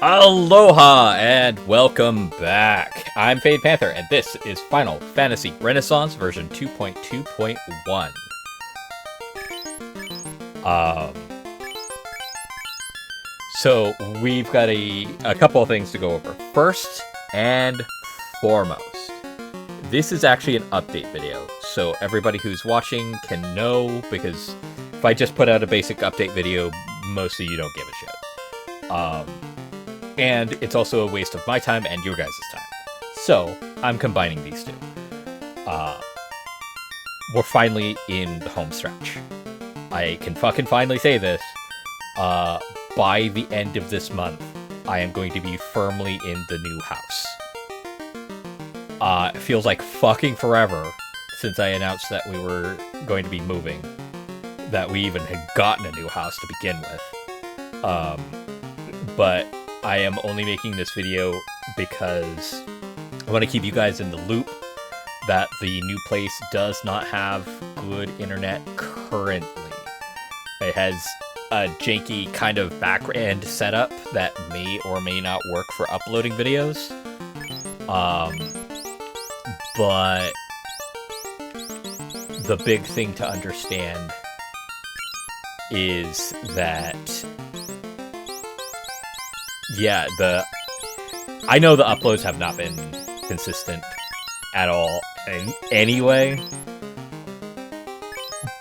Aloha and welcome back. I'm Panther, and this is Final Fantasy Renaissance version 2.2.1. So we've got a couple of things to go over. First and foremost, this is actually an update video, so everybody who's watching can know, because if I just put out a basic update video, most of you don't give a shit. And it's also a waste of my time and your guys' time. So, I'm combining these two. We're finally in the home stretch. I can fucking finally say this. By the end of this month, I am going to be firmly in the new house. It feels like fucking forever since I announced that we were going to be moving. That we even had gotten a new house to begin with. But I am only making this video because I want to keep you guys in the loop that the new place does not have good internet currently. It has a janky kind of back-end setup that may or may not work for uploading videos. But the big thing to understand is that I know the uploads have not been consistent at all in any way,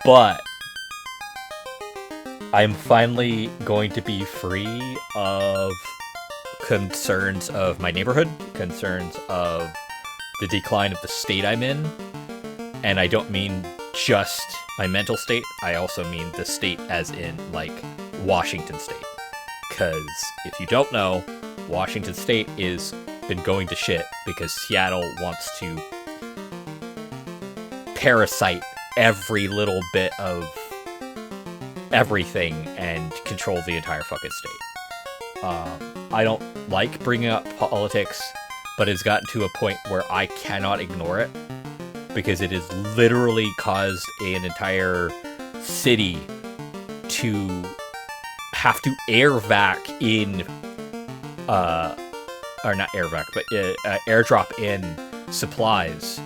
but I'm finally going to be free of concerns of my neighborhood, concerns of the decline of the state I'm in, and I don't mean just my mental state, I also mean the state as in, like, Washington State. Because if you don't know, Washington State is been going to shit because Seattle wants to parasite every little bit of everything and control the entire fucking state. I don't like bringing up politics, but it's gotten to a point where I cannot ignore it because it has literally caused an entire city to have to air vac in, or not air vac, but airdrop in supplies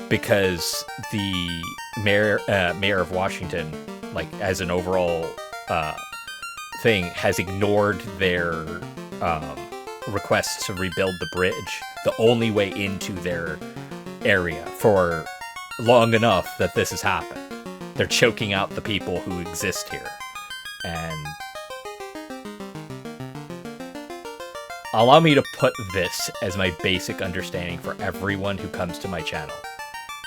because the mayor of Washington, like as an overall thing, has ignored their requests to rebuild the bridge, the only way into their area, for long enough that this has happened. They're choking out the people who exist here, and allow me to put this as my basic understanding for everyone who comes to my channel.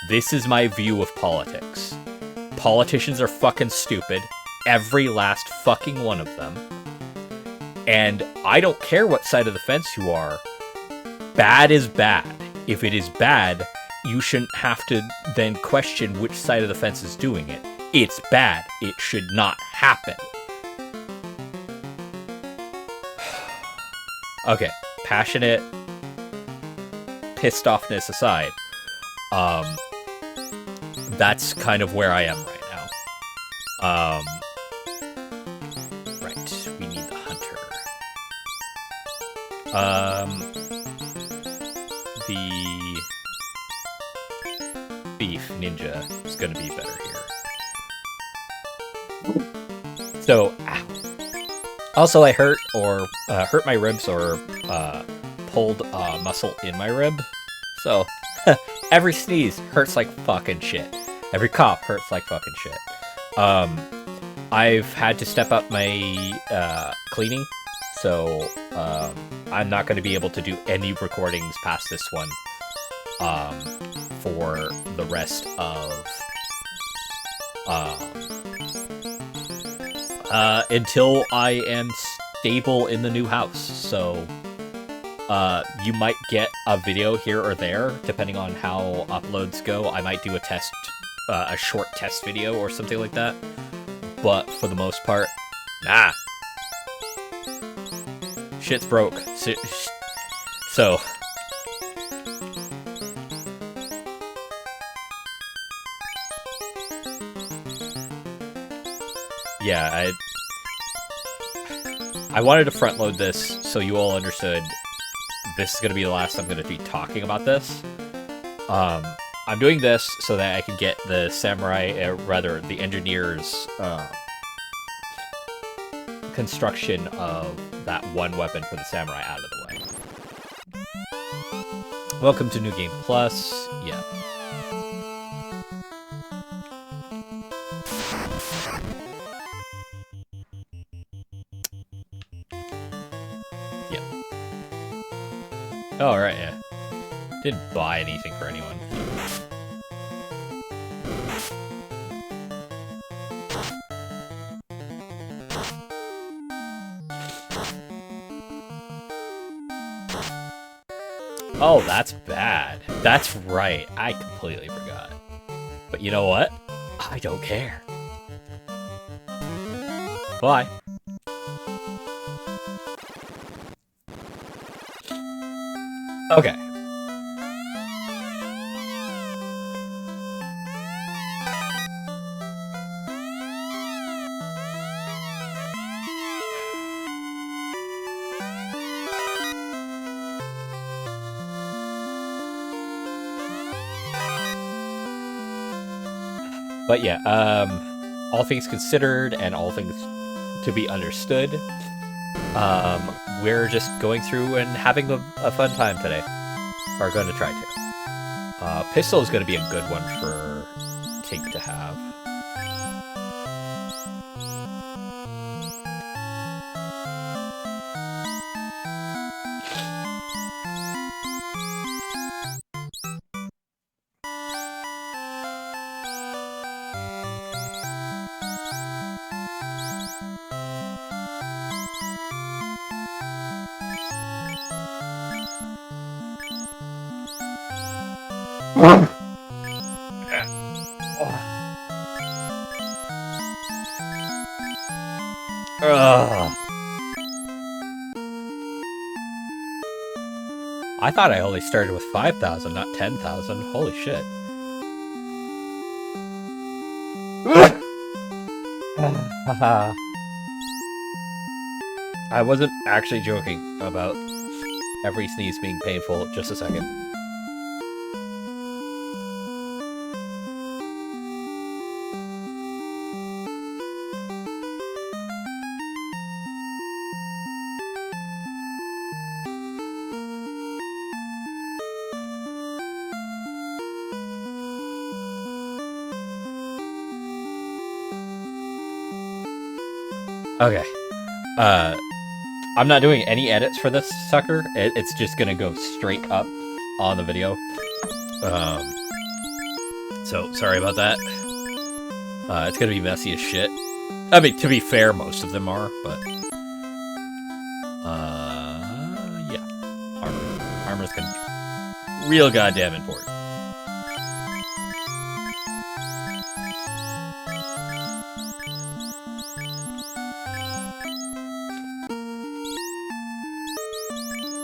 This is my view of politics. Politicians are fucking stupid. Every last fucking one of them. And I don't care what side of the fence you are. Bad is bad. If it is bad, you shouldn't have to then question which side of the fence is doing it. It's bad. It should not happen. Okay, passionate pissed offness aside, that's kind of where I am right now. Right, we need the hunter. The thief ninja is gonna be better here. So, ow. Also, I hurt my ribs or pulled a muscle in my rib. So, every sneeze hurts like fucking shit. Every cough hurts like fucking shit. I've had to step up my cleaning, so I'm not going to be able to do any recordings past this one for the rest of until I am stable in the new house. So you might get a video here or there depending on how uploads go. I might do a test, a short test video or something like that, but for the most part, nah, shit's broke. So yeah, I wanted to front load this so you all understood this is going to be the last I'm going to be talking about this. I'm doing this so that I can get the samurai, rather the engineer's construction of that one weapon for the samurai out of the way. Welcome to New Game Plus. Yeah. Yeah. Oh, right, yeah. Didn't buy anything for anyone. Oh, that's bad. That's right. I completely forgot. But you know what? I don't care. Bye. Okay. But yeah, all things considered and all things to be understood, we're just going through and having a fun time today. Or going to try to. Pistol is going to be a good one for Tink to have. I thought I only started with 5,000, not 10,000. Holy shit. I wasn't actually joking about every sneeze being painful. Just a second. Okay. I'm not doing any edits for this sucker. It's just gonna go straight up on the video. So sorry about that. It's gonna be messy as shit. I mean, to be fair, most of them are, but yeah. Armor's gonna be real goddamn important.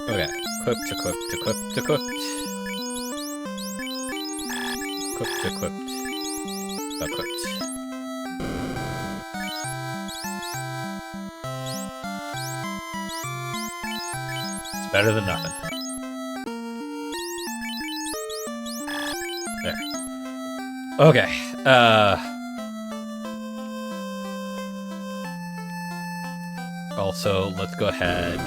Okay, equipped, equipped, equipped, equipped. Equipped, equipped, equipped. It's better than nothing. There. Okay, also, let's go ahead.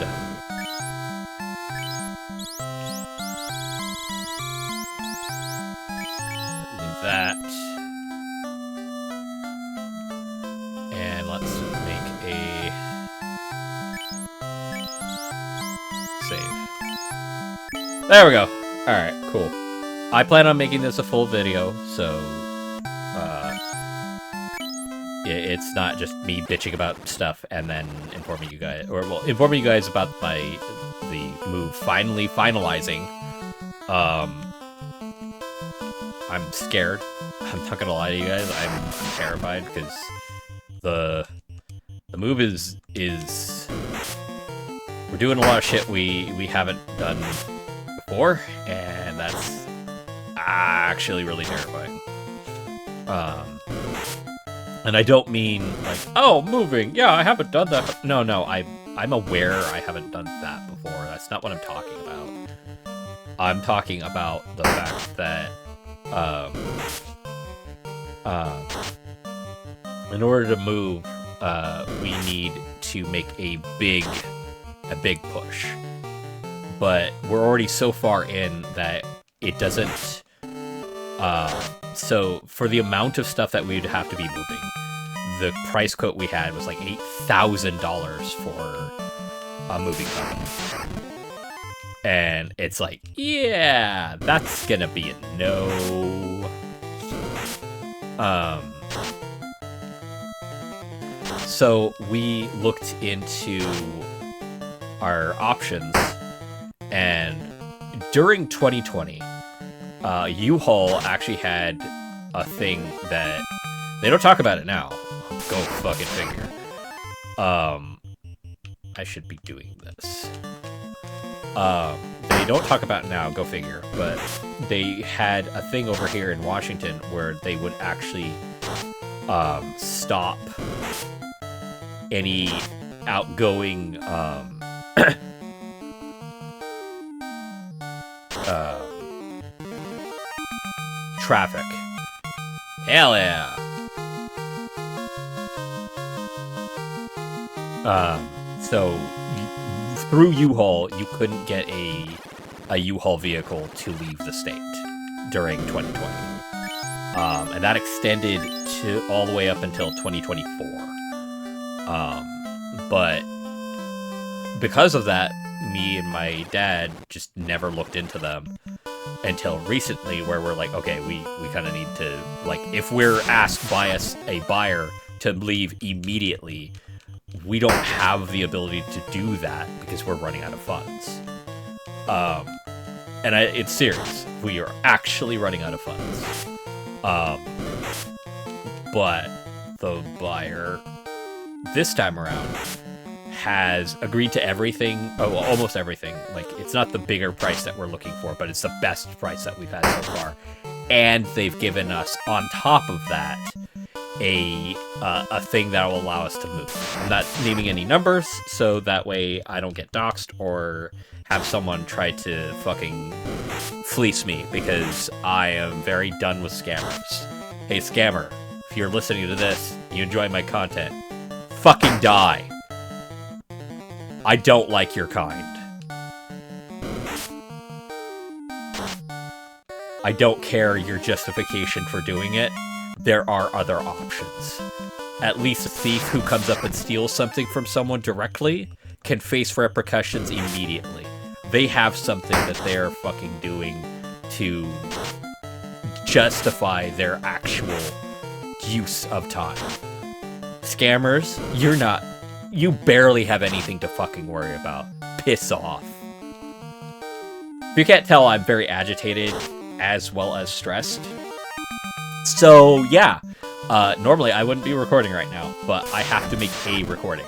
That, and let's make a save. There we go. Alright, cool. I plan on making this a full video, so it's not just me bitching about stuff and then informing you guys, or well, informing you guys about the move finally finalizing. I'm scared. I'm not gonna lie to you guys. I'm terrified because the move is we're doing a lot of shit we haven't done before, and that's actually really terrifying. And I don't mean like, oh, moving. Yeah, I haven't done that. No, I I'm aware I haven't done that before. That's not what I'm talking about. I'm talking about the fact that in order to move, we need to make a big push. But we're already so far in that it doesn't... so for the amount of stuff that we would have to be moving, the price quote we had was like $8,000 for a moving company. And it's like, yeah, that's gonna be a no. So we looked into our options, and during 2020, U-Haul actually had a thing that they don't talk about it now. Go fucking figure. I should be doing this. They don't talk about it now, go figure, but they had a thing over here in Washington where they would actually stop any outgoing traffic. Hell yeah! So through U-Haul, you couldn't get a U-Haul vehicle to leave the state during 2020. And that extended to all the way up until 2024. But because of that, me and my dad just never looked into them until recently, where we're like, okay, we kind of need to, like, if we're asked by a buyer to leave immediately, we don't have the ability to do that because we're running out of funds. And it's serious. We are actually running out of funds. But the buyer this time around has agreed to everything, well, almost everything. Like, it's not the bigger price that we're looking for, but it's the best price that we've had so far. And they've given us, on top of that, a thing that will allow us to move. I'm not naming any numbers, so that way I don't get doxxed or have someone try to fucking fleece me, because I am very done with scammers. Hey, scammer, if you're listening to this, you enjoy my content, fucking die. I don't like your kind. I don't care your justification for doing it. There are other options. At least a thief who comes up and steals something from someone directly can face repercussions immediately. They have something that they're fucking doing to justify their actual use of time. Scammers, you barely have anything to fucking worry about. Piss off. If you can't tell, I'm very agitated as well as stressed. So, yeah. Normally I wouldn't be recording right now, but I have to make a recording.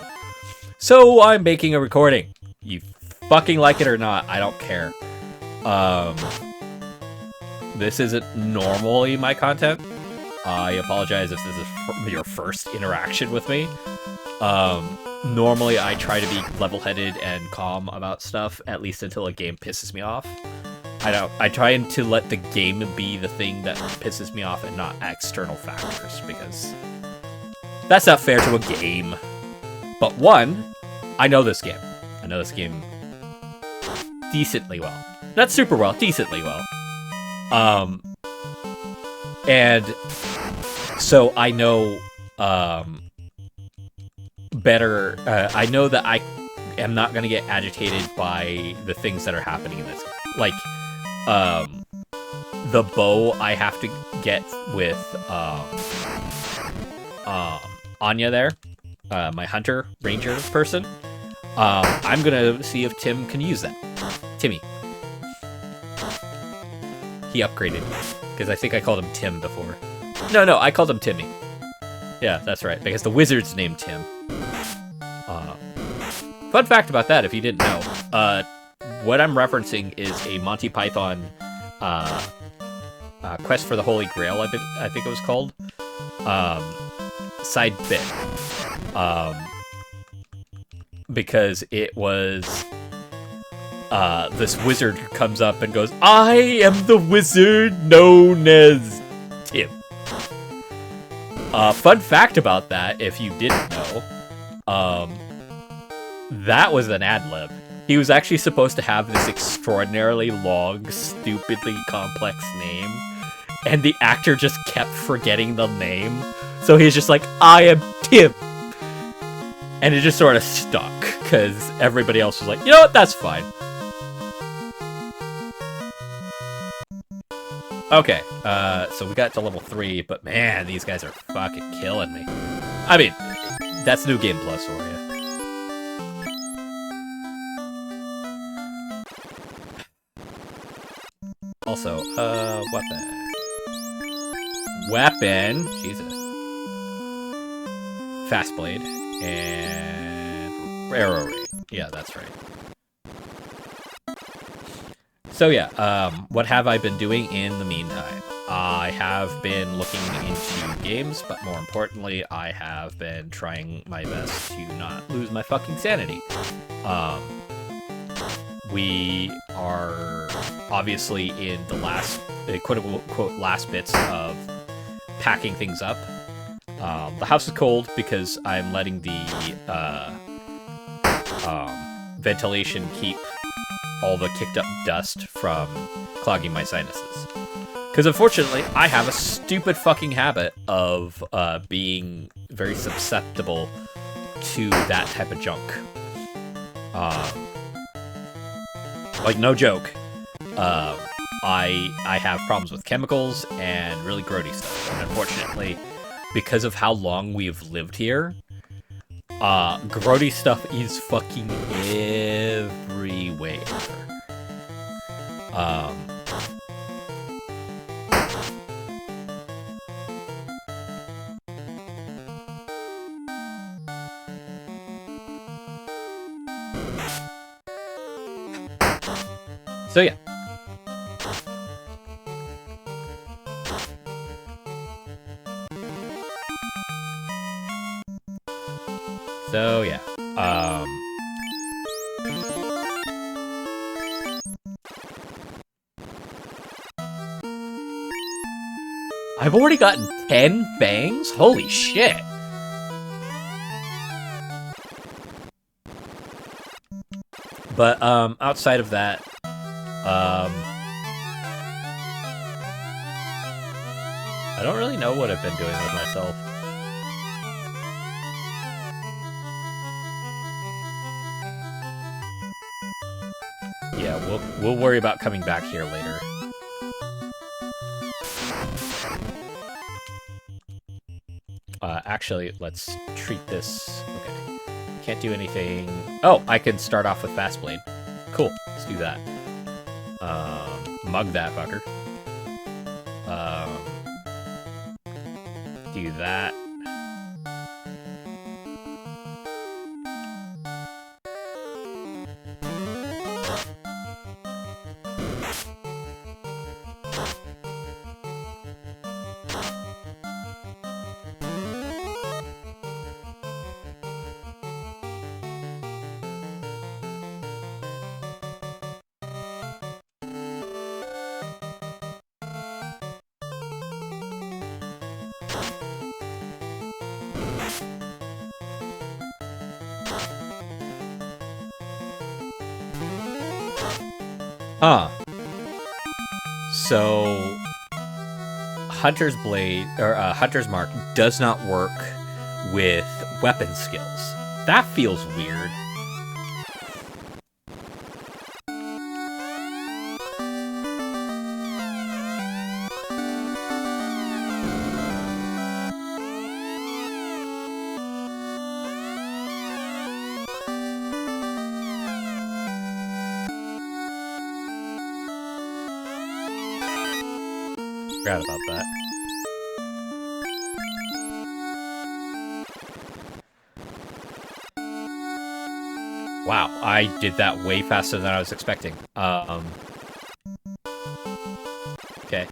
So, I'm making a recording. You fucking like it or not, I don't care. This isn't normally my content. I apologize if this is your first interaction with me. Normally I try to be level-headed and calm about stuff, at least until a game pisses me off. I try to let the game be the thing that pisses me off and not external factors, because that's not fair to a game. But one, I know this game. I know this game decently well. Not super well, decently well. And so I know better. I know that I am not going to get agitated by the things that are happening in this game. Like, the bow I have to get with Anya there, my hunter ranger person. I'm gonna see if Tim can use that. Timmy. He upgraded, because I think I called him Tim before. No, I called him Timmy. Yeah, that's right, because the wizard's named Tim. Fun fact about that, if you didn't know, what I'm referencing is a Monty Python Quest for the Holy Grail, I think it was called. Side bit. because it was this wizard who comes up and goes, "I am the wizard known as Tim." Fun fact about that, if you didn't know, that was an ad-lib. He was actually supposed to have this extraordinarily long, stupidly complex name, and the actor just kept forgetting the name, so he's just like, "I am Tim." And it just sort of stuck, because everybody else was like, "You know what, that's fine." Okay, so we got to level 3, but man, these guys are fucking killing me. I mean, that's New Game Plus for you. Also, what the... Weapon! Jesus. Fast Blade. And... Arrow Ray. Yeah, that's right. So yeah, what have I been doing in the meantime? I have been looking into games, but more importantly, I have been trying my best to not lose my fucking sanity. We are obviously in the last, quote-unquote, last bits of packing things up. The house is cold because I'm letting the ventilation keep all the kicked up dust from clogging my sinuses. Because unfortunately, I have a stupid fucking habit of being very susceptible to that type of junk. Like, no joke. I have problems with chemicals and really grody stuff. And unfortunately, because of how long we've lived here, grody stuff is fucking everywhere. So yeah. So yeah. I've already gotten 10 fangs? Holy shit. But outside of that, I don't really know what I've been doing with myself. Yeah, we'll worry about coming back here later. Actually, let's treat this. Okay, can't do anything. Oh, I can start off with Fast Blade. Cool, let's do that. Mug that fucker. Do that. So Hunter's Blade or Hunter's Mark does not work with weapon skills. That feels weird. Forgot about that. Wow, I did that way faster than I was expecting. Okay.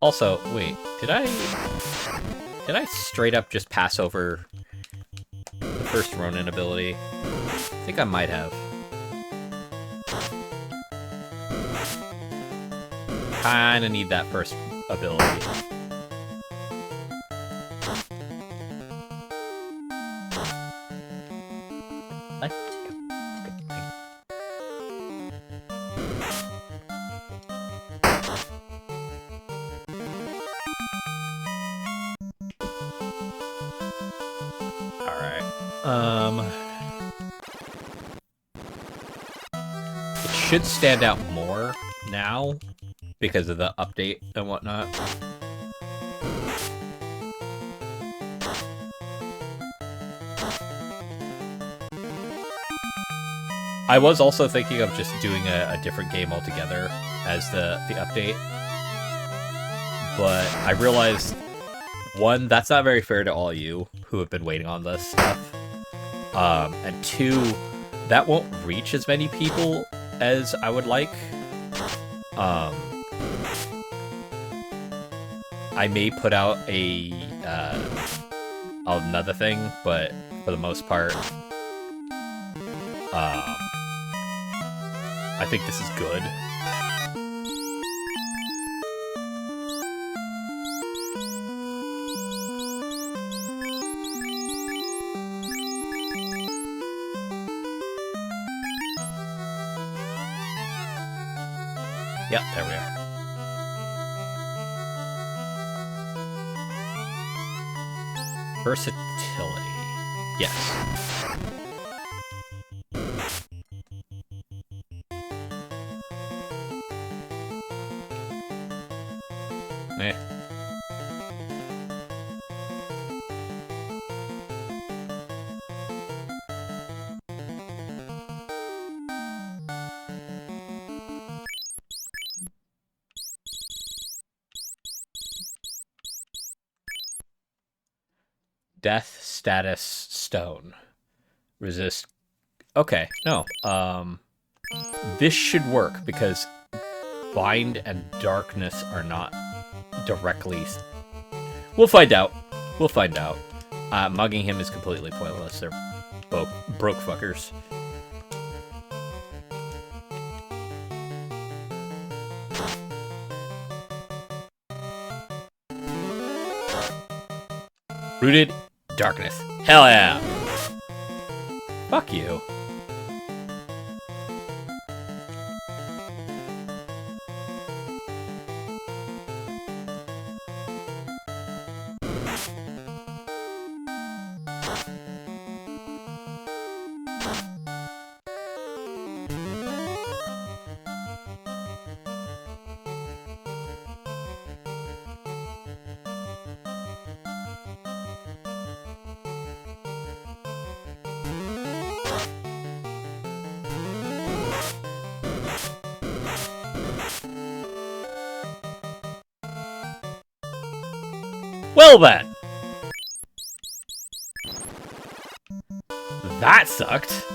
Also, wait, did I straight up just pass over the first Ronin ability? I think I might have. Kinda need that first ability. It should stand out more now because of the update and whatnot. I was also thinking of just doing a different game altogether as the update, but I realized, one, that's not very fair to all you who have been waiting on this stuff, and two, that won't reach as many people as I would like. I may put out another thing, but for the most part, I think this is good. Yep, there we are. Versatility. Yes. Eh. Death status stone. Resist. Okay, no. This should work because bind and darkness are not directly. We'll find out. We'll find out. Mugging him is completely pointless. They're broke fuckers. Rooted darkness. Hell yeah! Fuck you. Well then! That sucked.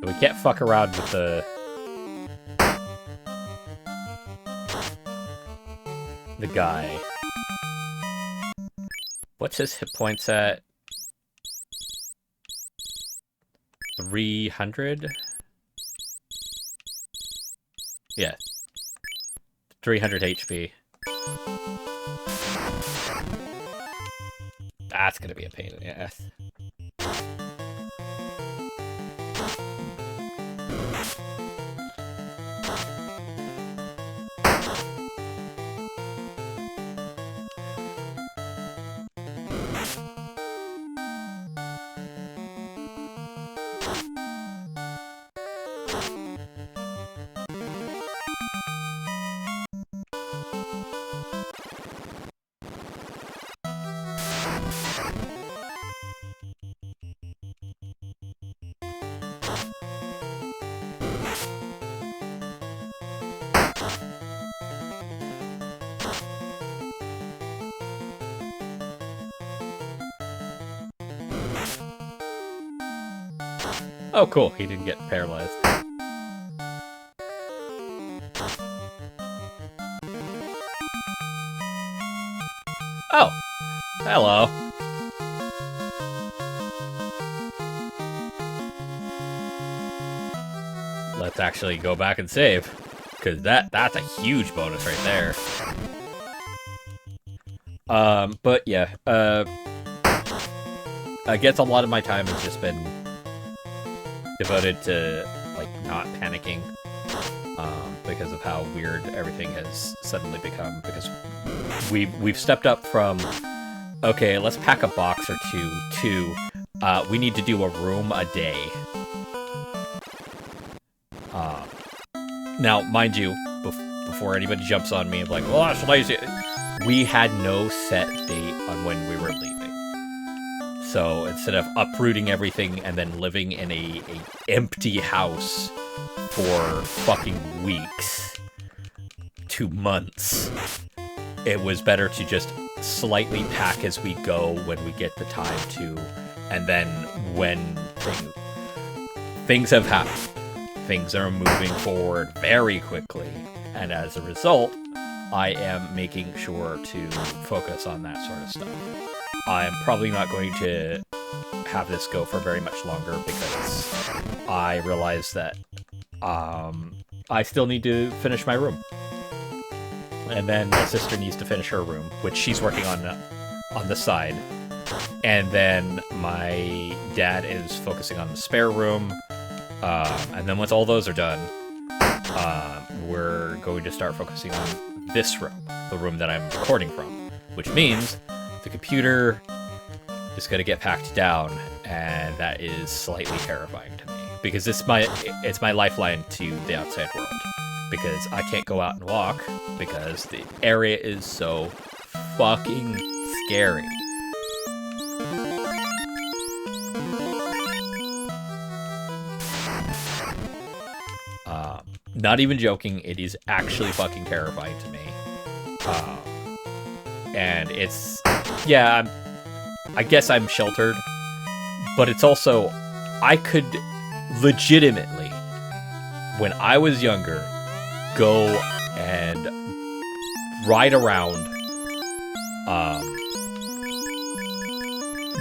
We can't fuck around with the guy. What's his hit points at? 300? Yeah. 300 HP. That's gonna be a pain in the ass. Oh, cool. He didn't get paralyzed. Oh, hello. Let's actually go back and save, because that's a huge bonus right there. But yeah, I guess a lot of my time has just been devoted to, like, not panicking, because of how weird everything has suddenly become, because we've stepped up from, okay, let's pack a box or two, to, we need to do a room a day. Now, mind you, before anybody jumps on me, like, well, that's lazy, we had no set date on when we were leaving. So instead of uprooting everything and then living in a empty house for fucking weeks to months, it was better to just slightly pack as we go when we get the time to, and then when things have happened, things are moving forward very quickly, and as a result, I am making sure to focus on that sort of stuff. I'm probably not going to have this go for very much longer because I realize that I still need to finish my room. And then my sister needs to finish her room, which she's working on the side. And then my dad is focusing on the spare room. And then once all those are done, we're going to start focusing on this room, the room that I'm recording from, which means the computer is going to get packed down, and that is slightly terrifying to me because it's my lifeline to the outside world, because I can't go out and walk because the area is so fucking scary. Not even joking, it is actually fucking terrifying to me. And it's, yeah, I guess I'm sheltered, but it's also, I could legitimately, when I was younger, go and ride around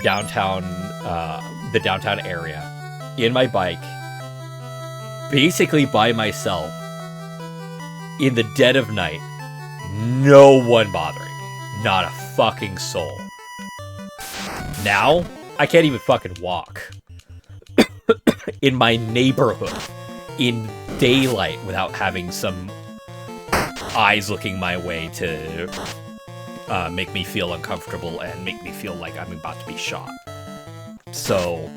downtown, the downtown area in my bike, basically by myself, in the dead of night, no one bothering me, not a fucking soul. Now, I can't even fucking walk in my neighborhood in daylight without having some eyes looking my way to make me feel uncomfortable and make me feel like I'm about to be shot. So,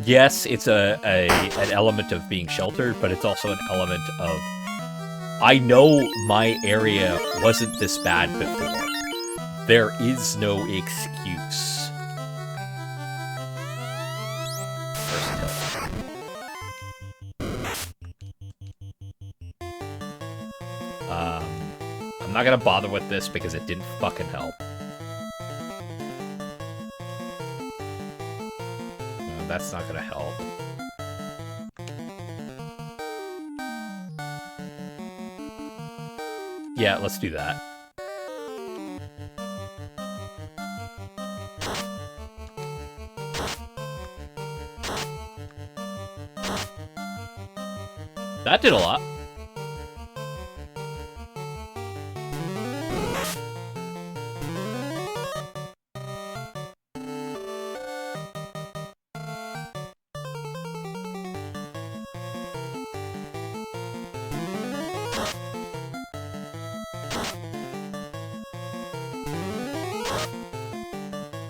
yes, it's an element of being sheltered, but it's also an element of, I know my area wasn't this bad before. There is no excuse. I'm not gonna bother with this because it didn't fucking help. No, that's not gonna help. Yeah, let's do that. That did a lot.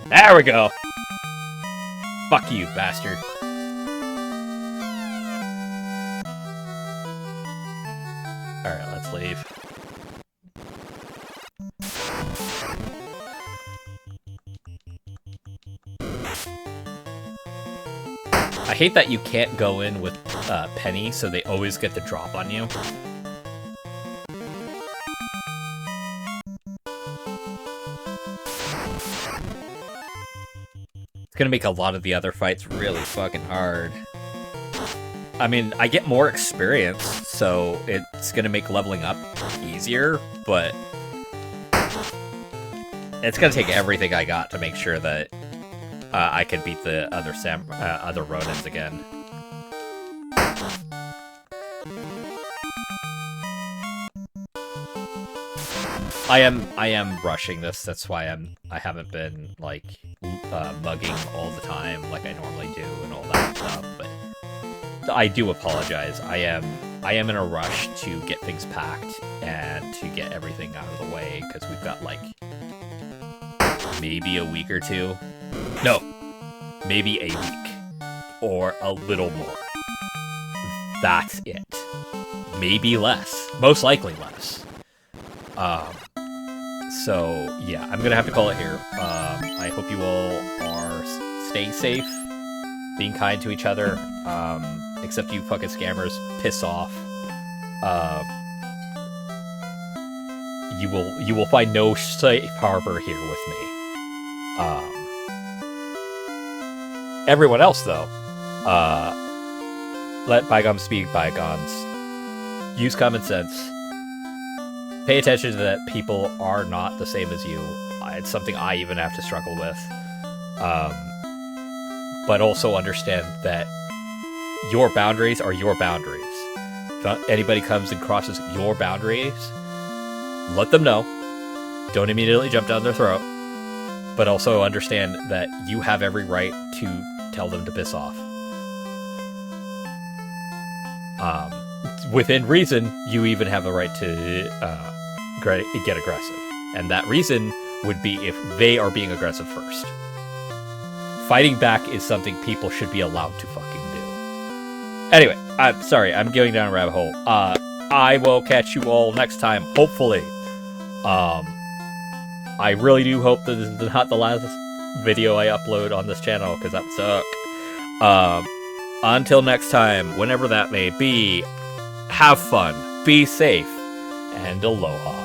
There we go! Fuck you, bastard. Alright, let's leave. I hate that you can't go in with Penny, so they always get the drop on you. It's gonna make a lot of the other fights really fucking hard. I mean, I get more experience, so it's gonna make leveling up easier, but it's gonna take everything I got to make sure that I can beat the other Ronins again. I am rushing this. That's why I haven't been like mugging all the time like I normally do and all that stuff. But I do apologize. I am in a rush to get things packed and to get everything out of the way because we've got like maybe a week or two. No, maybe a week or a little more. That's it. Maybe less. Most likely less. So yeah, I'm gonna have to call it here. I hope you all are staying safe, being kind to each other. Except you fucking scammers, piss off. You will find no safe harbor here with me. Everyone else though, let bygones be bygones. Use common sense. Pay attention to that people are not the same as you. It's something I even have to struggle with. But also understand that your boundaries are your boundaries. If anybody comes and crosses your boundaries, let them know. Don't immediately jump down their throat. But also understand that you have every right to tell them to piss off. Within reason, you even have a right to get aggressive. And that reason would be if they are being aggressive first. Fighting back is something people should be allowed to fucking do. Anyway, I'm sorry, I'm going down a rabbit hole. I will catch you all next time, hopefully. I really do hope that this is not the last video I upload on this channel, because that would suck. Until next time, whenever that may be, have fun, be safe, and aloha.